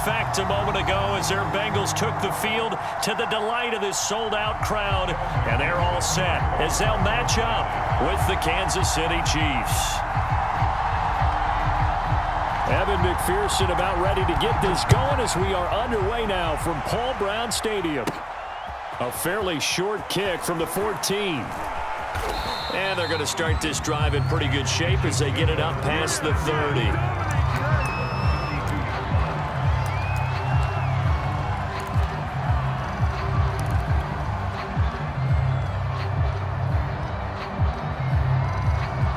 effect a moment ago as their Bengals took the field to the delight of this sold-out crowd. And they're all set as they'll match up with the Kansas City Chiefs. Evan McPherson about ready to get this going as we are underway now from Paul Brown Stadium. A fairly short kick from the 14. And they're going to start this drive in pretty good shape as they get it up past the 30.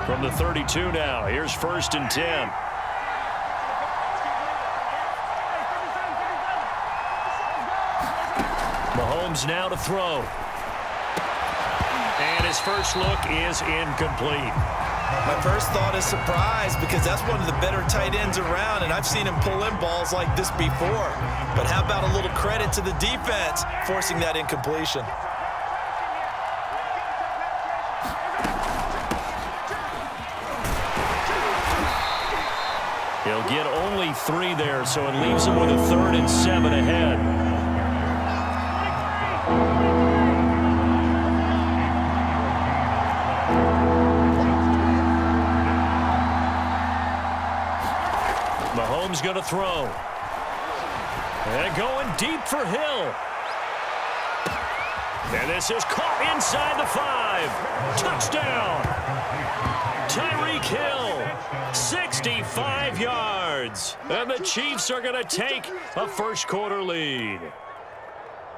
From the 32 now, here's 1st and 10. Mahomes now to throw. And his first look is incomplete. My first thought is surprise because that's one of the better tight ends around, and I've seen him pull in balls like this before. But how about a little credit to the defense forcing that incompletion? He'll get only 3 there, so it leaves him with a 3rd and 7 ahead. Mahomes going to throw. And going deep for Hill. And this is caught inside the 5. Touchdown. Tyreek Hill, 65 yards. And the Chiefs are going to take a first-quarter lead.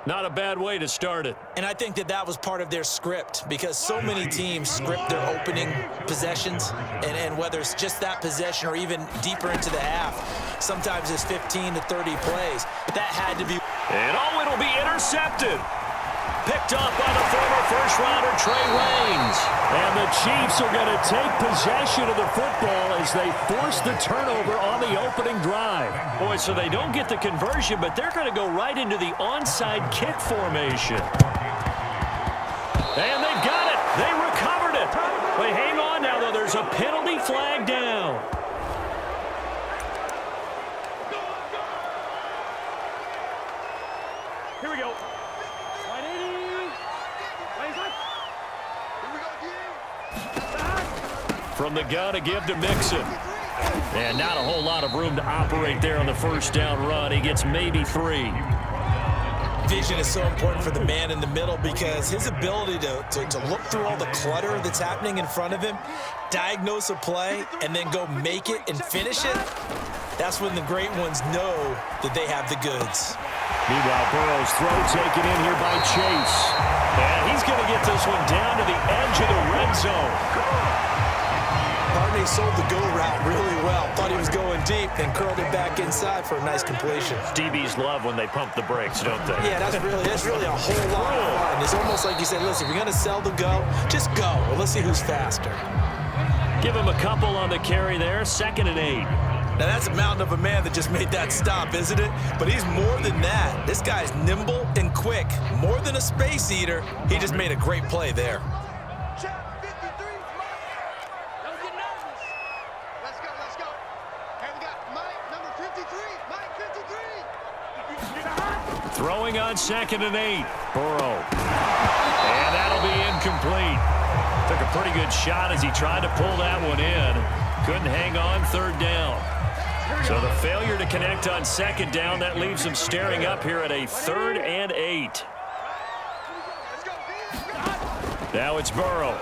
Not a bad way to start it. And I think that was part of their script because so many teams script their opening possessions, and whether it's just that possession or even deeper into the half, sometimes it's 15 to 30 plays. That had to be. And it'll be intercepted. Picked up by the former first-rounder Trey Waynes. And the Chiefs are going to take possession of the football as they force the turnover on the opening drive. Boy, so they don't get the conversion, but they're going to go right into the onside kick formation. And they've got it. They recovered it. Wait, hang on now, though. There's a penalty flag down. Here we go. From the gun to give to Mixon. And not a whole lot of room to operate there on the first down run. He gets maybe 3. Vision is so important for the man in the middle because his ability to look through all the clutter that's happening in front of him, diagnose a play, and then go make it and finish it, that's when the great ones know that they have the goods. Meanwhile, Burrow's throw taken in here by Chase. And he's going to get this one down to the edge of the red zone. Barney sold the go route really well. Thought he was going deep, then curled it back inside for a nice completion. DBs love when they pump the brakes, don't they? Yeah, that's really a whole lot of fun. It's almost like you said, listen, if you're going to sell the go, just go. Well, let's see who's faster. Give him a couple on the carry there, 2nd and 8. Now, that's a mountain of a man that just made that stop, isn't it? But he's more than that. This guy's nimble and quick. More than a space eater. He just made a great play there. Throwing on 2nd and 8. Burrow. And that'll be incomplete. Took a pretty good shot as he tried to pull that one in. Couldn't hang on 3rd down. So the failure to connect on 2nd down, that leaves him staring up here at a 3rd and 8. Now it's Burrow.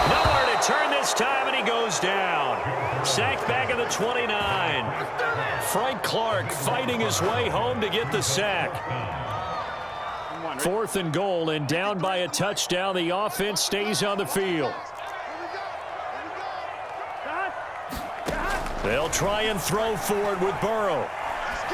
Nowhere to turn this time, and he goes down. Sacked back at the 29. Frank Clark fighting his way home to get the sack. 4th and goal, and down by a touchdown. The offense stays on the field. They'll try and throw forward with Burrow.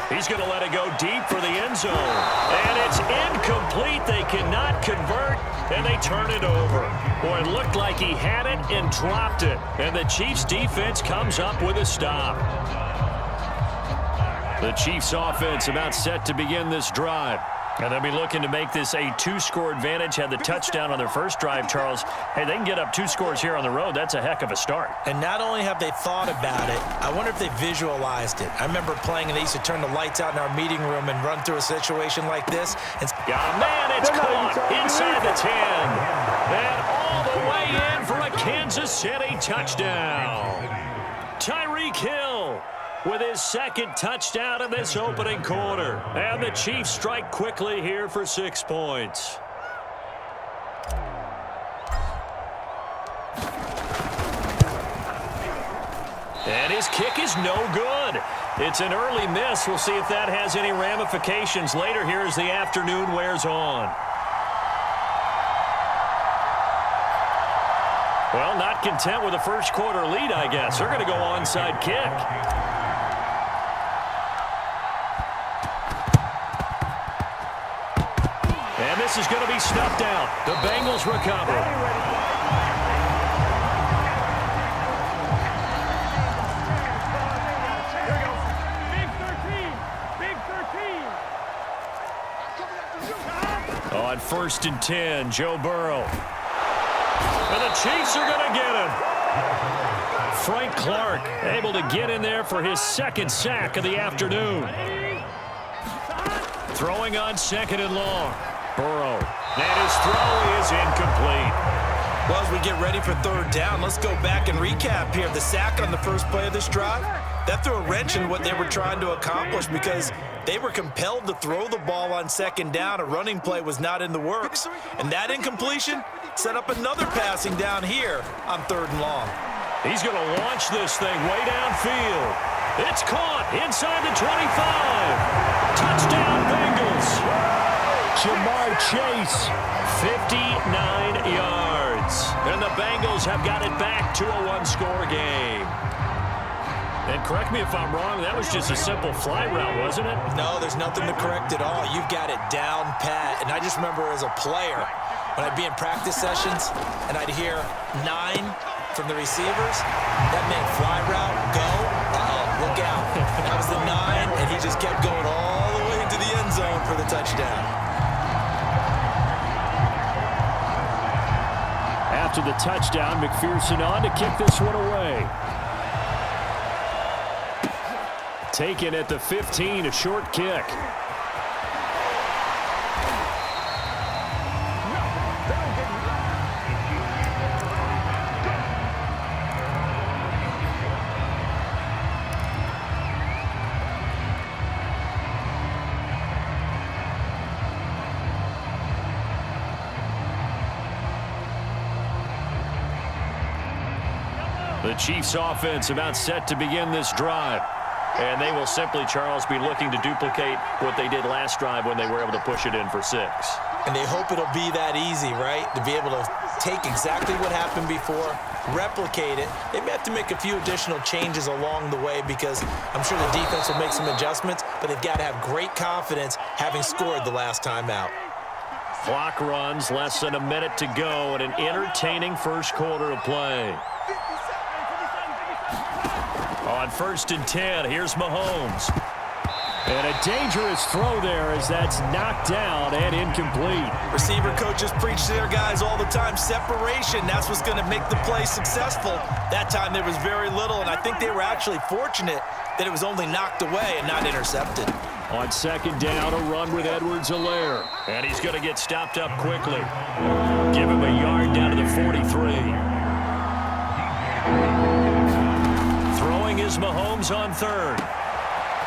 He's going to let it go deep for the end zone. And it's incomplete. They cannot convert, and they turn it over. Boy, it looked like he had it and dropped it. And the Chiefs' defense comes up with a stop. The Chiefs' offense about set to begin this drive. And they'll be looking to make this a two-score advantage. Had the touchdown on their first drive, Charles. Hey, they can get up 2 scores here on the road. That's a heck of a start. And not only have they thought about it, I wonder if they visualized it. I remember playing, and they used to turn the lights out in our meeting room and run through a situation like this. And yeah, man, it's caught inside the 10. And all the way in for a Kansas City touchdown. Tyreek Hill with his second touchdown in this opening quarter. And the Chiefs strike quickly here for 6 points. And his kick is no good. It's an early miss. We'll see if that has any ramifications later here as the afternoon wears on. Well, not content with a first quarter lead, I guess. They're going to go onside kick. And this is going to be snuffed out. The Bengals recover. On 1st and 10, Joe Burrow. And the Chiefs are going to get him. Frank Clark able to get in there for his second sack of the afternoon. Throwing on 2nd and long. Burrow. And his throw is incomplete. Well, as we get ready for 3rd down, let's go back and recap here. The sack on the first play of this drive, that threw a wrench in what they were trying to accomplish because they were compelled to throw the ball on 2nd down. A running play was not in the works. And that incompletion set up another passing down here on 3rd and long. He's going to launch this thing way downfield. It's caught inside the 25. Touchdown, Bengals. Jamar Chase, 59 yards. And the Bengals have got it back to a 1-score game. And correct me if I'm wrong, that was just a simple fly route, wasn't it? No, there's nothing to correct at all. You've got it down pat. And I just remember as a player, when I'd be in practice sessions and I'd hear 9 from the receivers, that meant fly route, go, look out. That was the 9, and he just kept going all the way into the end zone for the touchdown. After the touchdown, McPherson on to kick this one away. Taken at the 15, a short kick. The Chiefs offense about set to begin this drive. And they will simply, Charles, be looking to duplicate what they did last drive when they were able to push it in for 6. And they hope it'll be that easy, right? To be able to take exactly what happened before, replicate it. They may have to make a few additional changes along the way because I'm sure the defense will make some adjustments, but they've got to have great confidence having scored the last time out. Clock runs, less than a minute to go, and an entertaining first quarter of play. On 1st and 10, here's Mahomes. And a dangerous throw there as that's knocked down and incomplete. Receiver coaches preach to their guys all the time. Separation, that's what's going to make the play successful. That time there was very little, and I think they were actually fortunate that it was only knocked away and not intercepted. On 2nd down, a run with Edwards-Helaire. And he's going to get stopped up quickly. Give him a yard down to the 43. Throwing is Mahomes on 3rd.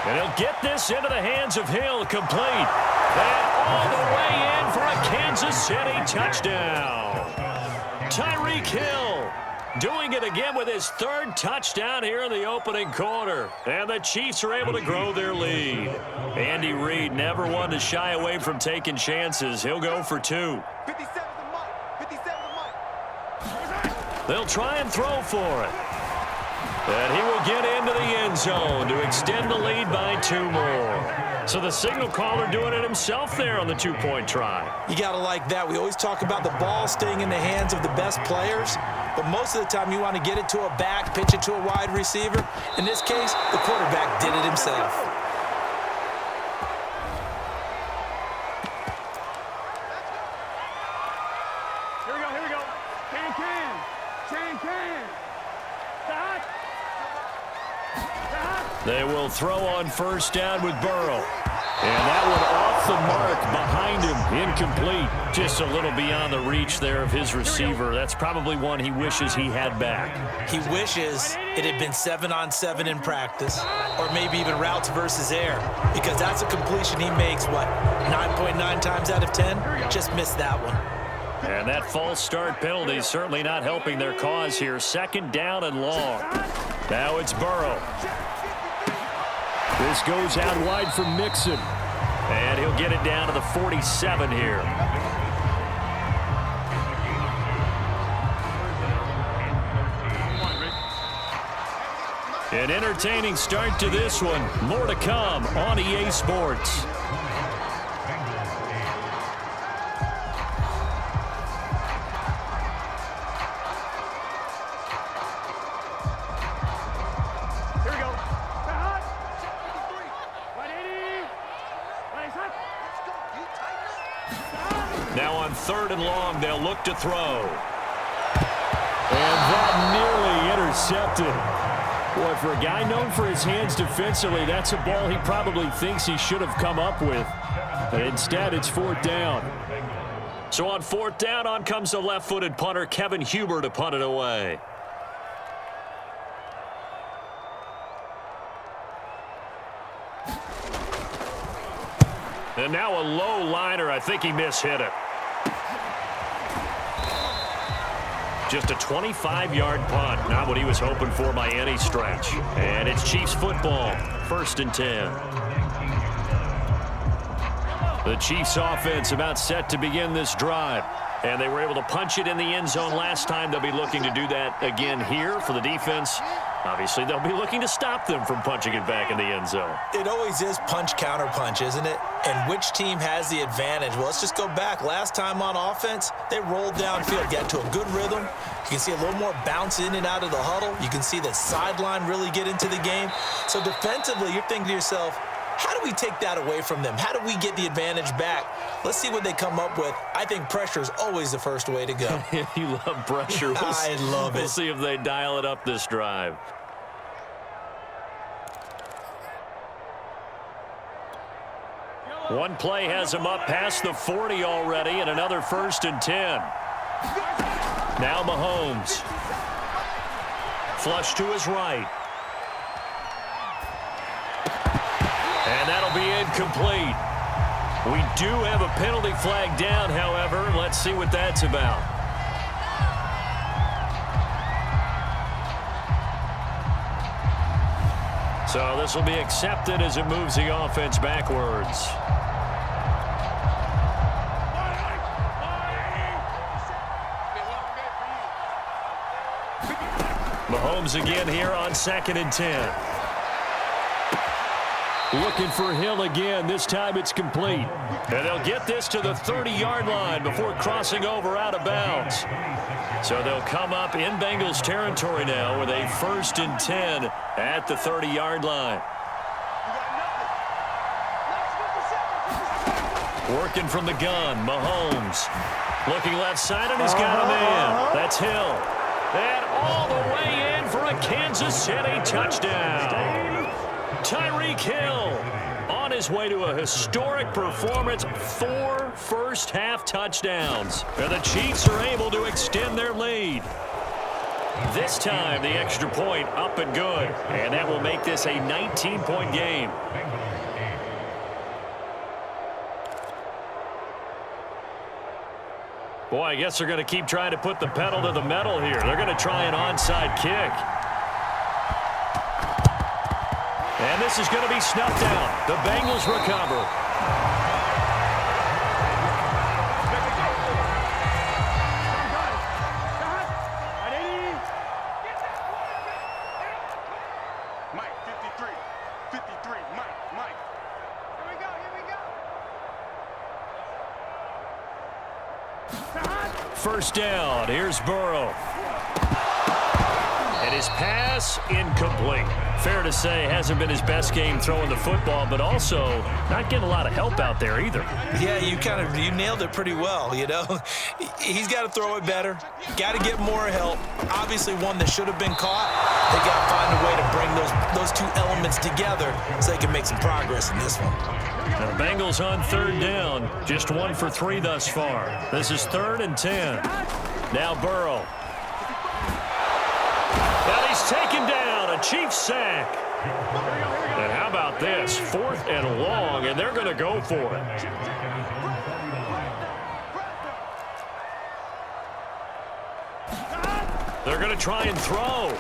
And he'll get this into the hands of Hill, complete. And all the way in for a Kansas City touchdown. Tyreek Hill doing it again with his 3rd touchdown here in the opening quarter. And the Chiefs are able to grow their lead. Andy Reid never one to shy away from taking chances. He'll go for 2. They'll try and throw for it. And he will get into the end zone to extend the lead by 2 more. So the signal caller doing it himself there on the 2-point try. You got to like that. We always talk about the ball staying in the hands of the best players, but most of the time you want to get it to a back, pitch it to a wide receiver. In this case, the quarterback did it himself. They will throw on first down with Burrow. And that one off the mark behind him, incomplete. Just a little beyond the reach there of his receiver. That's probably one he wishes he had back. He wishes it had been 7-on-7 in practice, or maybe even routes versus air, because that's a completion he makes, 9.9 times out of 10? Just missed that one. And that false start penalty is certainly not helping their cause here. Second down and long. Now it's Burrow. This goes out wide for Mixon. And he'll get it down to the 47 here. An entertaining start to this one. More to come on EA Sports. Now on third and long, they'll look to throw. And that nearly intercepted. Boy, for a guy known for his hands defensively, that's a ball he probably thinks he should have come up with. But instead, it's fourth down. So on fourth down, on comes the left-footed punter, Kevin Huber, to punt it away. And now a low liner. I think he mishit it. Just a 25-yard punt. Not what he was hoping for by any stretch. And it's Chiefs football. 1st and 10. The Chiefs offense about set to begin this drive. And they were able to punch it in the end zone last time. They'll be looking to do that again here for the defense. Obviously, they'll be looking to stop them from punching it back in the end zone. It always is punch-counter-punch, isn't it? And which team has the advantage? Well, let's just go back. Last time on offense, they rolled downfield, got to a good rhythm. You can see a little more bounce in and out of the huddle. You can see the sideline really get into the game. So defensively, you're thinking to yourself, how do we take that away from them? How do we get the advantage back? Let's see what they come up with. I think pressure is always the first way to go. You love pressure. I love it. We'll see if they dial it up this drive. One play has him up past the 40 already, and another 1st and 10. Now Mahomes. Flush to his right. And that'll be incomplete. We do have a penalty flag down, however. Let's see what that's about. So this will be accepted as it moves the offense backwards. Mahomes again here on 2nd and 10. Looking for Hill again. This time it's complete. And they'll get this to the 30-yard line before crossing over out of bounds. So they'll come up in Bengals territory now with a 1st and 10 at the 30-yard line. Working from the gun, Mahomes. Looking left side, and he's got a man. That's Hill. And all the way in for a Kansas City touchdown. Tyreek Hill on his way to a historic performance. 4 first-half touchdowns. And the Chiefs are able to extend their lead. This time, the extra point up and good. And that will make this a 19-point game. Boy, I guess they're going to keep trying to put the pedal to the metal here. They're going to try an onside kick. And this is going to be snuffed out. The Bengals recover. Mike, 53. 53. Mike. Here we go. First down. Here's Burrow. And His pass incomplete. Fair to say, hasn't been his best game throwing the football, but also not getting a lot of help out there either. Yeah, you nailed it pretty well, you know. He's got to throw it better. Got to get more help. Obviously one that should have been caught. They got to find a way to bring those two elements together so they can make some progress in this one. The Bengals on third down. Just 1 for 3 thus far. This is 3rd and 10. Now Burrow. And he's taken down. A Chiefs sack. And how about this? 4th and long, and they're going to go for it. They're going to try and throw.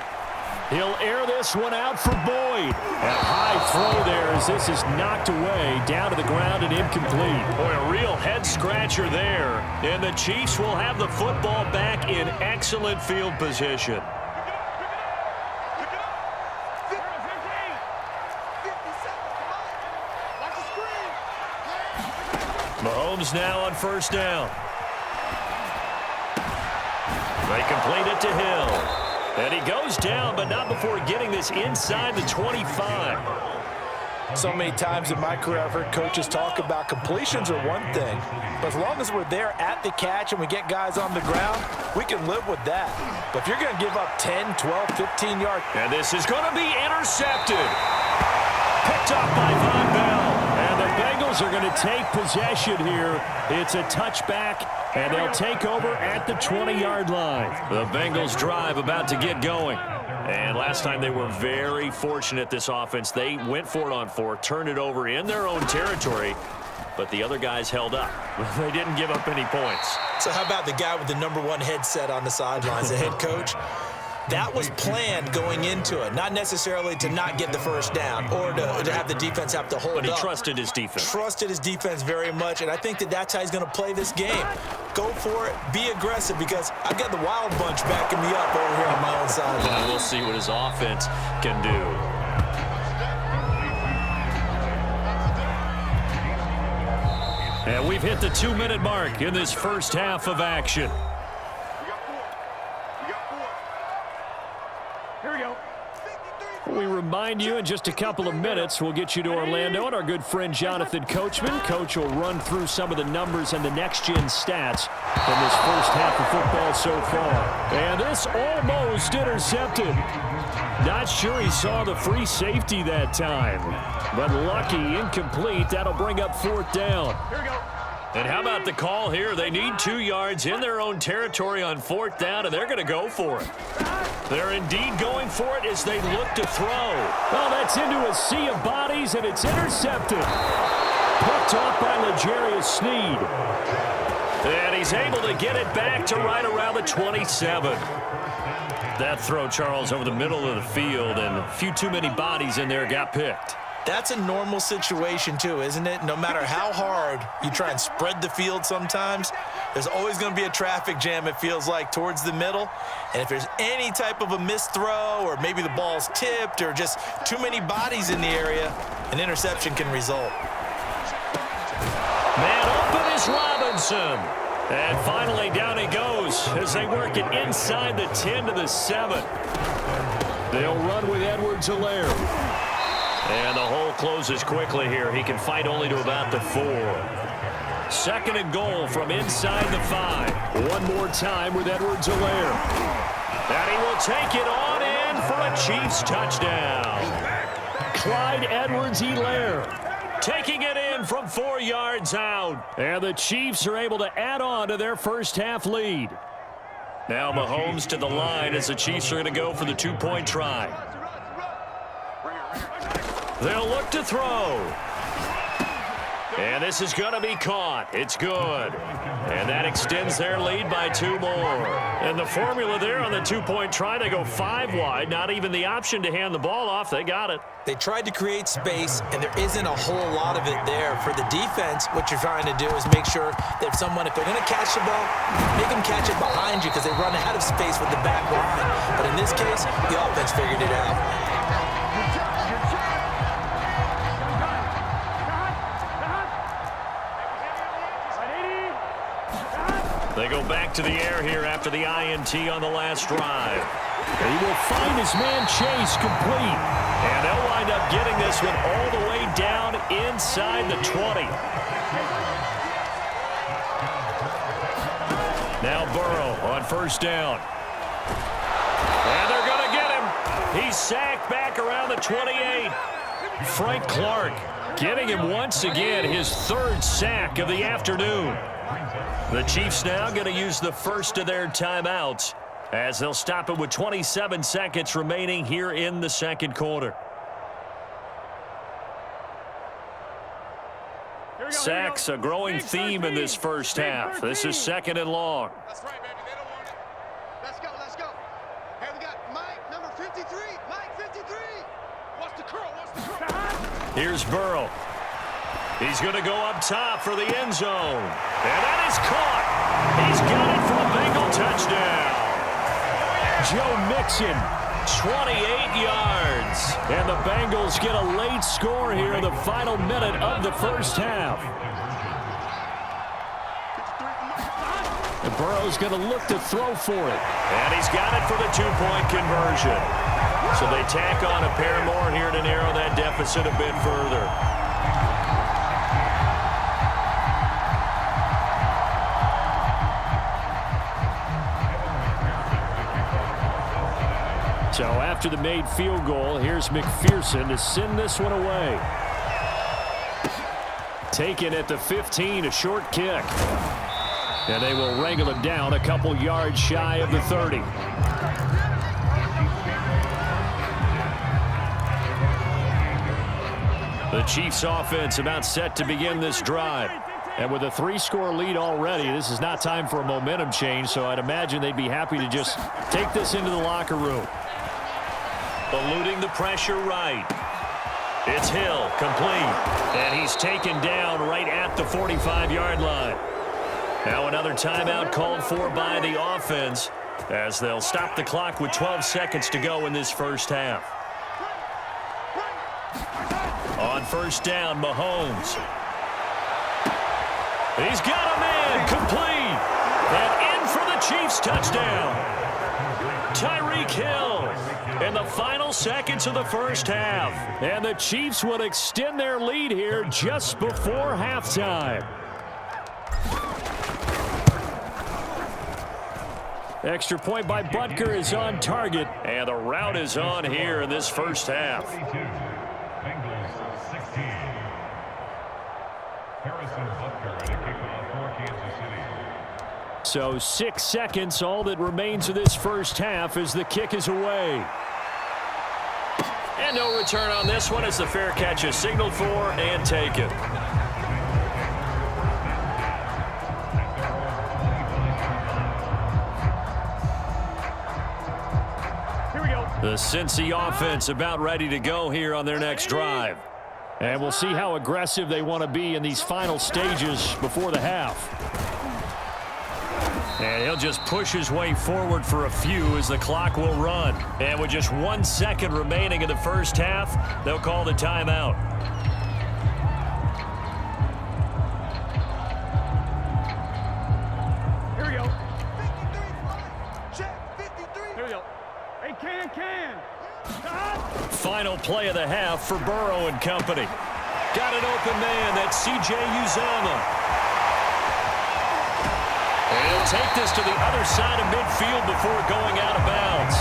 He'll air this one out for Boyd. A high throw there as this is knocked away, down to the ground and incomplete. Boy, a real head-scratcher there. And the Chiefs will have the football back in excellent field position. Mahomes now on first down. They complete it to Hill. And he goes down, but not before getting this inside the 25. So many times in my career I've heard coaches talk about completions are one thing, but as long as we're there at the catch and we get guys on the ground, we can live with that. But if you're going to give up 10, 12, 15 yards. And this is going to be intercepted. Picked up by Von Bell. And the Bengals are going to take possession here. It's a touchback, and they'll take over at the 20-yard line. The Bengals drive about to get going. And last time they were very fortunate, this offense. They went for it on 4, turned it over in their own territory, but the other guys held up. They didn't give up any points. So how about the guy with the #1 headset on the sidelines, the head coach? That was planned going into it, not necessarily to not get the first down or to have the defense have to hold up. But he trusted his defense. Trusted his defense very much, and I think that's how he's going to play this game. Go for it, be aggressive, because I've got the Wild Bunch backing me up over here on my own side. And we'll see what his offense can do. And we've hit the 2-minute mark in this first half of action. We remind you in just a couple of minutes, we'll get you to Orlando and our good friend Jonathan Coachman. Coach will run through some of the numbers and the next-gen stats from this first half of football so far. And this almost intercepted. Not sure he saw the free safety that time, but lucky, incomplete. That'll bring up 4th down. Here we go. And how about the call here? They need 2 yards in their own territory on 4th down, and they're going to go for it. They're indeed going for it as they look to throw. Well, that's into a sea of bodies, and it's intercepted. Picked off by L'Jarius Sneed. And he's able to get it back to right around the 27. That throw, Charles, over the middle of the field, and a few too many bodies in there got picked. That's a normal situation, too, isn't it? No matter how hard you try and spread the field sometimes, there's always going to be a traffic jam, it feels like, towards the middle. And if there's any type of a missed throw or maybe the ball's tipped or just too many bodies in the area, an interception can result. Man open is Robinson. And finally down he goes as they work it inside the 10 to the 7. They'll run with Edwards-Helaire. And the hole closes quickly here. He can fight only to about the 4. 2nd and goal from inside the 5. One more time with Edwards-Helaire. And he will take it on in for a Chiefs touchdown. Clyde Edwards-Helaire taking it in from 4 yards out. And the Chiefs are able to add on to their first half lead. Now Mahomes to the line as the Chiefs are going to go for the 2-point try. They'll look to throw. And this is going to be caught. It's good. And that extends their lead by 2 more. And the formula there on the 2-point try, they go 5 wide. Not even the option to hand the ball off. They got it. They tried to create space, and there isn't a whole lot of it there. For the defense, what you're trying to do is make sure that if they're going to catch the ball, make them catch it behind you because they run out of space with the back line. But in this case, the offense figured it out. They go back to the air here after the INT on the last drive. He will find his man Chase complete. And they'll wind up getting this one all the way down inside the 20. Now Burrow on first down. And they're going to get him. He's sacked back around the 28. Frank Clark getting him once again, his third sack of the afternoon. The Chiefs now going to use the first of their timeouts as they'll stop it with 27 seconds remaining here in the second quarter. Sacks, a growing theme in this first half. This is second and long. That's right, baby. They don't want it. Let's go, let's go. Hey, we got Mike, number 53. Mike, 53. What's the curl? What's the curl? Here's Burrow. He's going to go up top for the end zone. And that is caught. He's got it for a Bengal touchdown. Joe Mixon, 28 yards. And the Bengals get a late score here in the final minute of the first half. And Burrow's going to look to throw for it. And he's got it for the two-point conversion. So they tack on a pair more here to narrow that deficit a bit further. So after the made field goal, here's McPherson to send this one away. Taken at the 15, a short kick. And they will wrangle him down a couple yards shy of the 30. The Chiefs offense about set to begin this drive. And with a 3-score lead already, this is not time for a momentum change, so I'd imagine they'd be happy to just take this into the locker room. Eluding the pressure right. It's Hill, complete. And he's taken down right at the 45-yard line. Now another timeout called for by the offense as they'll stop the clock with 12 seconds to go in this first half. On first down, Mahomes. He's got a man, complete. And in for the Chiefs touchdown. Tyreek Hill in the final seconds of the first half. And the Chiefs would extend their lead here just before halftime. Extra point by Butker is on target. And the route is on here in this first half. So 6 seconds, all that remains of this first half as the kick is away. And no return on this one as the fair catch is signaled for and taken. Here we go. The Cincy offense about ready to go here on their next drive. And we'll see how aggressive they want to be in these final stages before the half. And he'll just push his way forward for a few as the clock will run. And with just 1 second remaining in the first half, they'll call the timeout. Here we go. 53. Check. 53. Here we go. Hey, can. Final play of the half for Burrow and company. Got an open man. That's C.J. Uzomah. And he'll take this to the other side of midfield before going out of bounds.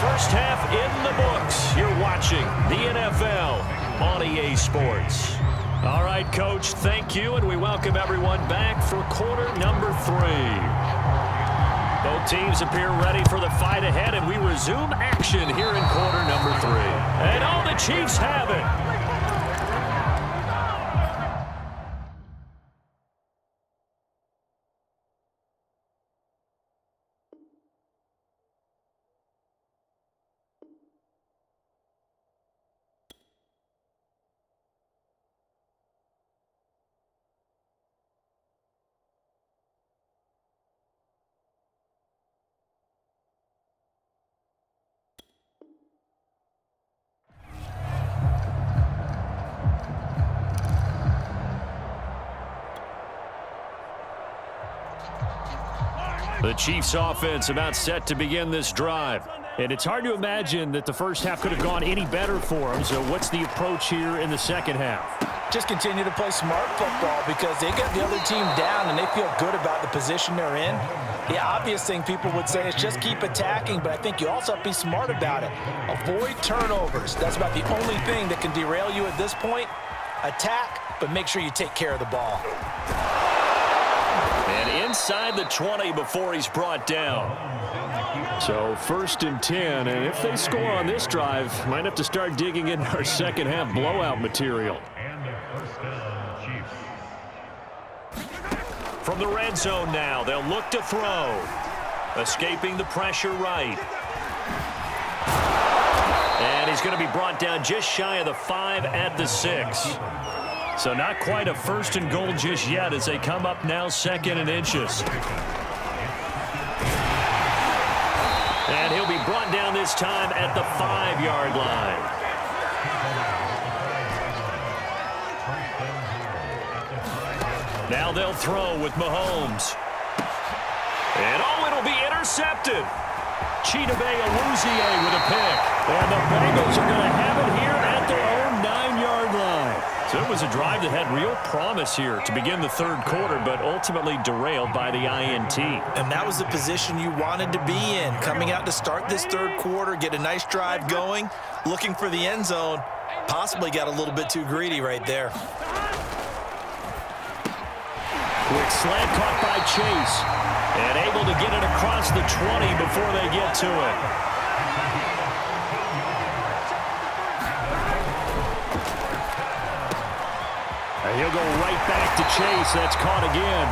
First half in the books. You're watching the NFL on EA Sports. All right, Coach, thank you, and we welcome everyone back for quarter number 3. Both teams appear ready for the fight ahead, and we resume action here in quarter number 3. And all the Chiefs have it. The Chiefs offense about set to begin this drive. And it's hard to imagine that the first half could have gone any better for them. So what's the approach here in the second half? Just continue to play smart football because they got the other team down and they feel good about the position they're in. The obvious thing people would say is just keep attacking, but I think you also have to be smart about it. Avoid turnovers. That's about the only thing that can derail you at this point. Attack, but make sure you take care of the ball. And inside the 20 before he's brought down. So 1st and 10, and if they score on this drive, might have to start digging in our second half blowout material. From the red zone now, they'll look to throw. Escaping the pressure right. And he's going to be brought down just shy of the 5 at the 6. So not quite a 1st and goal just yet as they come up now 2nd and inches. And he'll be brought down this time at the 5-yard line. Now they'll throw with Mahomes. And it'll be intercepted. Chidobe Awuzie with a pick. And the Bengals are going to have it here at their own 9-yard line. So it was a drive that had real promise here to begin the 3rd quarter, but ultimately derailed by the INT. And that was the position you wanted to be in. Coming out to start this 3rd quarter, get a nice drive going, looking for the end zone. Possibly got a little bit too greedy right there. Quick slant caught by Chase. And able to get it across the 20 before they get to it. And he'll go right back to Chase. That's caught again.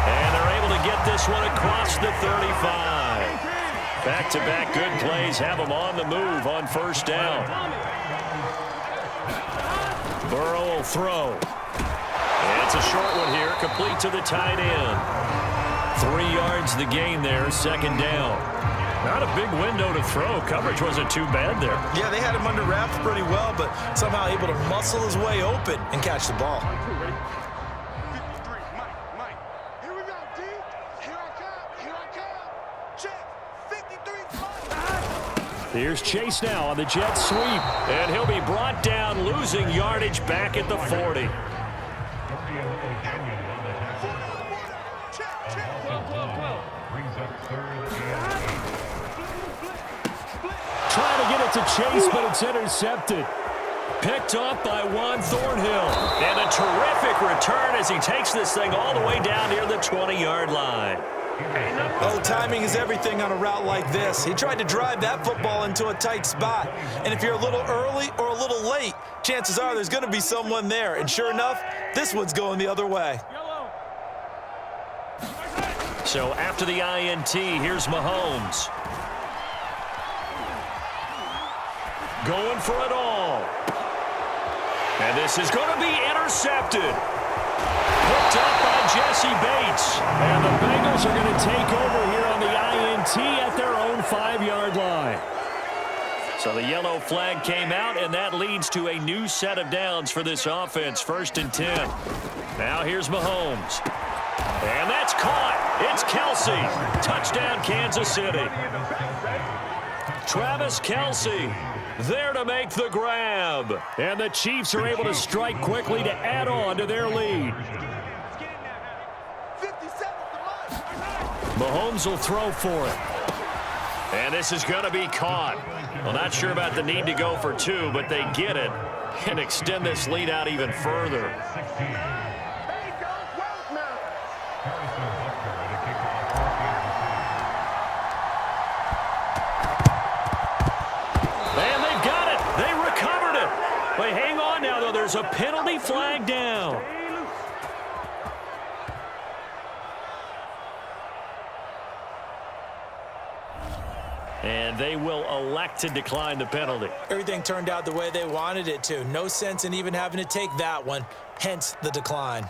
And they're able to get this one across the 35. Back-to-back good plays have them on the move on 1st down. Burrow will throw. It's a short one here, complete to the tight end. 3 yards the gain there, 2nd down. Not a big window to throw. Coverage wasn't too bad there. Yeah, they had him under wraps pretty well, but somehow able to muscle his way open and catch the ball. 53, Mike. Here we go, D. Here I come. Check. 53, Mike. Here's Chase now on the jet sweep. And he'll be brought down, losing yardage back at the 40. Trying to get it to Chase, but it's intercepted. Picked up by Juan Thornhill. And a terrific return as he takes this thing all the way down near the 20-yard line. Well, timing is everything on a route like this. He tried to drive that football into a tight spot. And if you're a little early or a little late, chances are there's going to be someone there. And sure enough, this one's going the other way. So after the INT, here's Mahomes. Going for it all. And this is going to be intercepted. Picked up by Jesse Bates. And the Bengals are going to take over here on the INT at their own 5-yard line. So the yellow flag came out, and that leads to a new set of downs for this offense. 1st and 10. Now here's Mahomes. And that's caught. It's Kelsey. Touchdown, Kansas City. Travis Kelsey there to make the grab. And the Chiefs are able to strike quickly to add on to their lead. Mahomes will throw for it. And this is going to be caught. Well, not sure about the need to go for 2, but they get it and extend this lead out even further. But hang on now, though. There's a penalty flag down. And they will elect to decline the penalty. Everything turned out the way they wanted it to. No sense in even having to take that one, hence the decline.